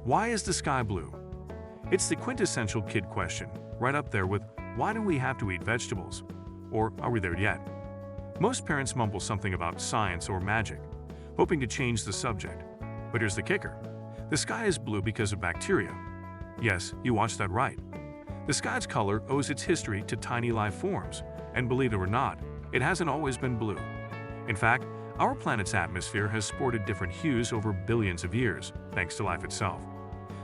Why is the sky blue? It's the quintessential kid question, right up there with why do we have to eat vegetables? Or are we there yet? Most parents mumble something about science or magic, hoping to change the subject. But here's the kicker. The sky is blue because of bacteria. Yes, you watched that right. The sky's color owes its history to tiny life forms, and believe it or not, it hasn't always been blue. In fact, our planet's atmosphere has sported different hues over billions of years, thanks to life itself.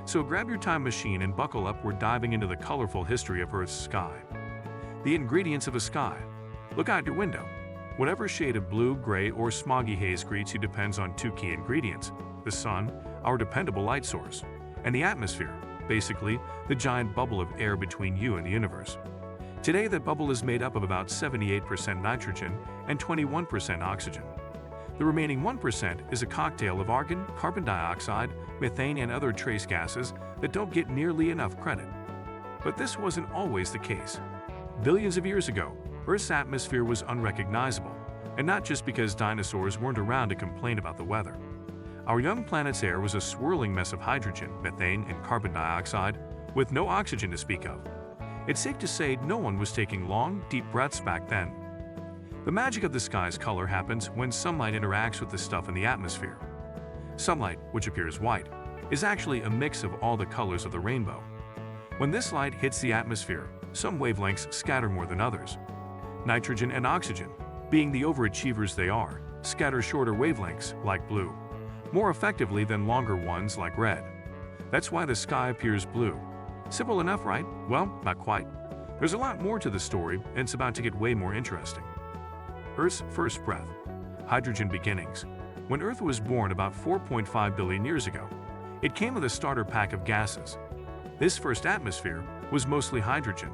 So grab your time machine and buckle up, we're diving into the colorful history of Earth's sky. The ingredients of a sky. Look out your window. Whatever shade of blue, gray, or smoggy haze greets you depends on two key ingredients: the sun, our dependable light source, and the atmosphere, basically the giant bubble of air between you and the universe. Today, that bubble is made up of about 78% nitrogen and 21% oxygen. The remaining 1% is a cocktail of argon, carbon dioxide, methane, and other trace gases that don't get nearly enough credit. But this wasn't always the case. Billions of years ago, Earth's atmosphere was unrecognizable, and not just because dinosaurs weren't around to complain about the weather. Our young planet's air was a swirling mess of hydrogen, methane, and carbon dioxide, with no oxygen to speak of. It's safe to say no one was taking long, deep breaths back then. The magic of the sky's color happens when sunlight interacts with the stuff in the atmosphere. Sunlight, which appears white, is actually a mix of all the colors of the rainbow. When this light hits the atmosphere, some wavelengths scatter more than others. Nitrogen and oxygen, being the overachievers they are, scatter shorter wavelengths, like blue, more effectively than longer ones like red. That's why the sky appears blue. Simple enough, right? Well, not quite. There's a lot more to the story, and it's about to get way more interesting. Earth's first breath. Hydrogen beginnings. When Earth was born about 4.5 billion years ago, it came with a starter pack of gases. This first atmosphere was mostly hydrogen,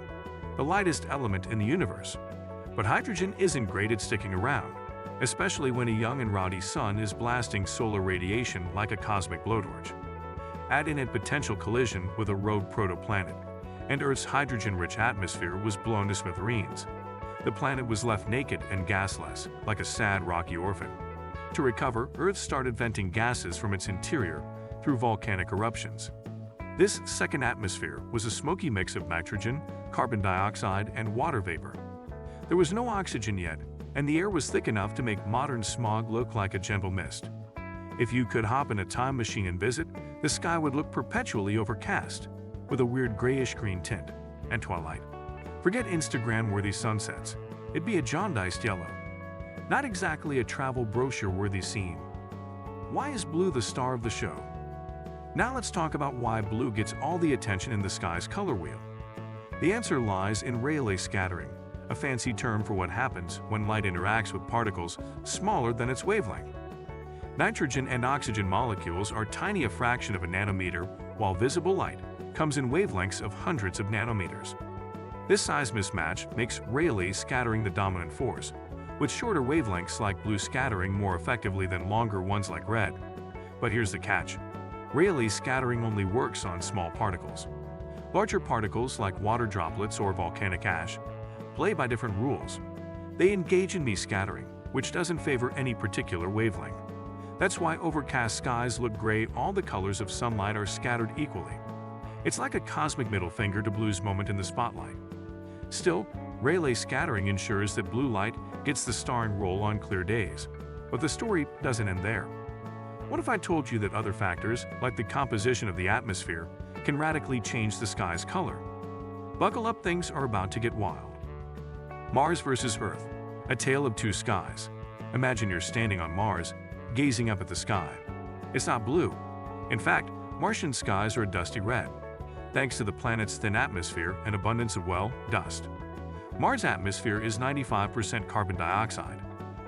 the lightest element in the universe. But hydrogen isn't great at sticking around, especially when a young and rowdy sun is blasting solar radiation like a cosmic blowtorch. Add in a potential collision with a rogue protoplanet, and Earth's hydrogen-rich atmosphere was blown to smithereens. The planet was left naked and gasless, like a sad, rocky orphan. To recover, Earth started venting gases from its interior through volcanic eruptions. This second atmosphere was a smoky mix of nitrogen, carbon dioxide, and water vapor. There was no oxygen yet, and the air was thick enough to make modern smog look like a gentle mist. If you could hop in a time machine and visit, the sky would look perpetually overcast, with a weird grayish-green tint, and twilight. Forget Instagram-worthy sunsets. It'd be a jaundiced yellow. Not exactly a travel brochure-worthy scene. Why is blue the star of the show? Now let's talk about why blue gets all the attention in the sky's color wheel. The answer lies in Rayleigh scattering, a fancy term for what happens when light interacts with particles smaller than its wavelength. Nitrogen and oxygen molecules are tiny, a fraction of a nanometer, while visible light comes in wavelengths of hundreds of nanometers. This size mismatch makes Rayleigh scattering the dominant force, with shorter wavelengths like blue scattering more effectively than longer ones like red. But here's the catch. Rayleigh scattering only works on small particles. Larger particles like water droplets or volcanic ash play by different rules. They engage in scattering, which doesn't favor any particular wavelength. That's why overcast skies look gray. All the colors of sunlight are scattered equally. It's like a cosmic middle finger to blue's moment in the spotlight. Still, Rayleigh scattering ensures that blue light gets the starring role on clear days. But the story doesn't end there. What if I told you that other factors, like the composition of the atmosphere, can radically change the sky's color? Buckle up, things are about to get wild. Mars versus Earth, a tale of two skies. Imagine you're standing on Mars, gazing up at the sky. It's not blue. In fact, Martian skies are a dusty red, thanks to the planet's thin atmosphere and abundance of, well, dust. Mars' atmosphere is 95% carbon dioxide,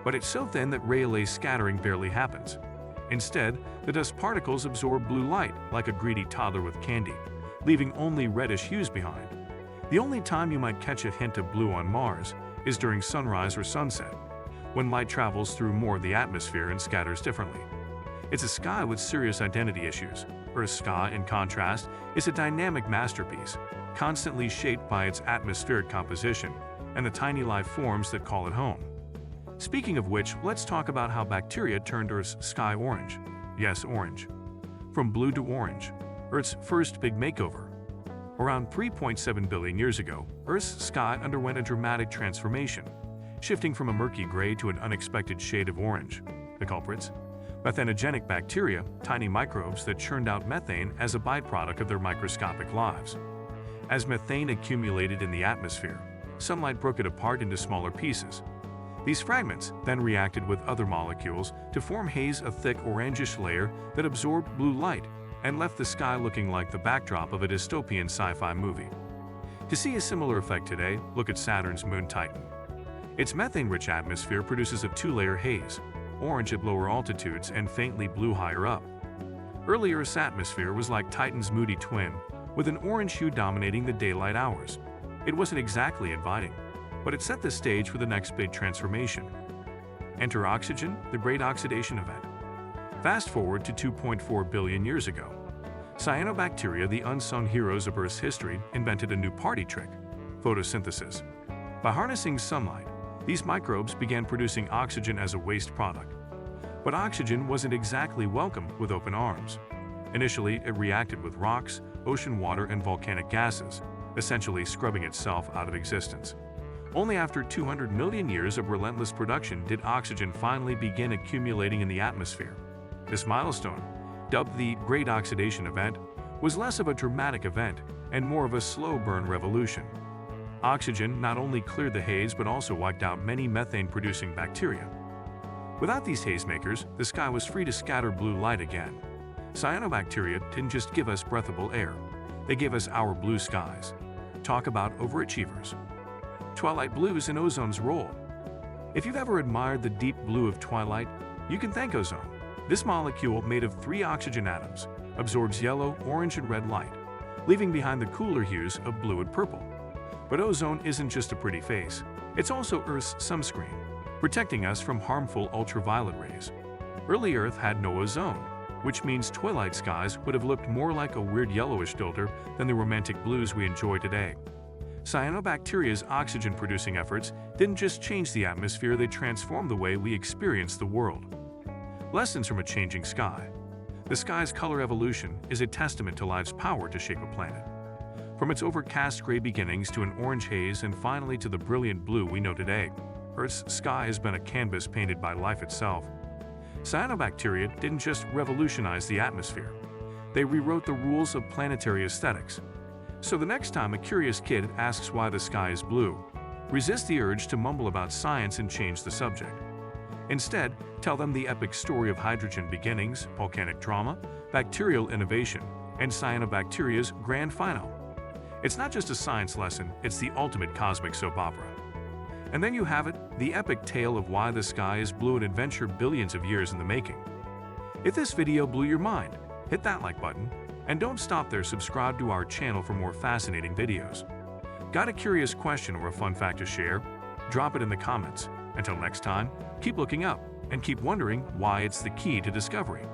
but it's so thin that Rayleigh scattering barely happens. Instead, the dust particles absorb blue light like a greedy toddler with candy, leaving only reddish hues behind. The only time you might catch a hint of blue on Mars is during sunrise or sunset, when light travels through more of the atmosphere and scatters differently. It's a sky with serious identity issues. Earth's sky, in contrast, is a dynamic masterpiece, constantly shaped by its atmospheric composition and the tiny life forms that call it home. Speaking of which, let's talk about how bacteria turned Earth's sky orange. Yes, orange. From blue to orange. Earth's first big makeover. Around 3.7 billion years ago, Earth's sky underwent a dramatic transformation, shifting from a murky gray to an unexpected shade of orange. The culprits? Methanogenic bacteria, tiny microbes that churned out methane as a byproduct of their microscopic lives. As methane accumulated in the atmosphere, sunlight broke it apart into smaller pieces. These fragments then reacted with other molecules to form haze, a thick orangish layer that absorbed blue light and left the sky looking like the backdrop of a dystopian sci-fi movie. To see a similar effect today, look at Saturn's moon Titan. Its methane-rich atmosphere produces a two-layer haze, orange at lower altitudes and faintly blue higher up. Early Earth's atmosphere was like Titan's moody twin, with an orange hue dominating the daylight hours. It wasn't exactly inviting, but it set the stage for the next big transformation. Enter oxygen, the Great Oxidation Event. Fast forward to 2.4 billion years ago. Cyanobacteria, the unsung heroes of Earth's history, invented a new party trick: photosynthesis. By harnessing sunlight, these microbes began producing oxygen as a waste product. But oxygen wasn't exactly welcomed with open arms. Initially, it reacted with rocks, ocean water, and volcanic gases, essentially scrubbing itself out of existence. Only after 200 million years of relentless production did oxygen finally begin accumulating in the atmosphere. This milestone, dubbed the Great Oxidation Event, was less of a dramatic event and more of a slow burn revolution. Oxygen not only cleared the haze but also wiped out many methane-producing bacteria. Without these hazemakers, the sky was free to scatter blue light again. Cyanobacteria didn't just give us breathable air, they gave us our blue skies. Talk about overachievers. Twilight blues and ozone's role. If you've ever admired the deep blue of twilight, you can thank ozone. This molecule, made of 3 oxygen atoms, absorbs yellow, orange, and red light, leaving behind the cooler hues of blue and purple. But ozone isn't just a pretty face, it's also Earth's sunscreen, protecting us from harmful ultraviolet rays. Early Earth had no ozone, which means twilight skies would have looked more like a weird yellowish filter than the romantic blues we enjoy today. Cyanobacteria's oxygen-producing efforts didn't just change the atmosphere, they transformed the way we experience the world. Lessons from a changing sky. The sky's color evolution is a testament to life's power to shape a planet. From its overcast gray beginnings to an orange haze and finally to the brilliant blue we know today, Earth's sky has been a canvas painted by life itself. Cyanobacteria didn't just revolutionize the atmosphere, they rewrote the rules of planetary aesthetics. So the next time a curious kid asks why the sky is blue, resist the urge to mumble about science and change the subject. Instead, tell them the epic story of hydrogen beginnings, volcanic drama, bacterial innovation, and cyanobacteria's grand final. It's not just a science lesson, it's the ultimate cosmic soap opera. And then you have it, the epic tale of why the sky is blue, an adventure billions of years in the making. If this video blew your mind, hit that like button, and don't stop there, subscribe to our channel for more fascinating videos. Got a curious question or a fun fact to share? Drop it in the comments. Until next time, keep looking up and keep wondering why. It's the key to discovery.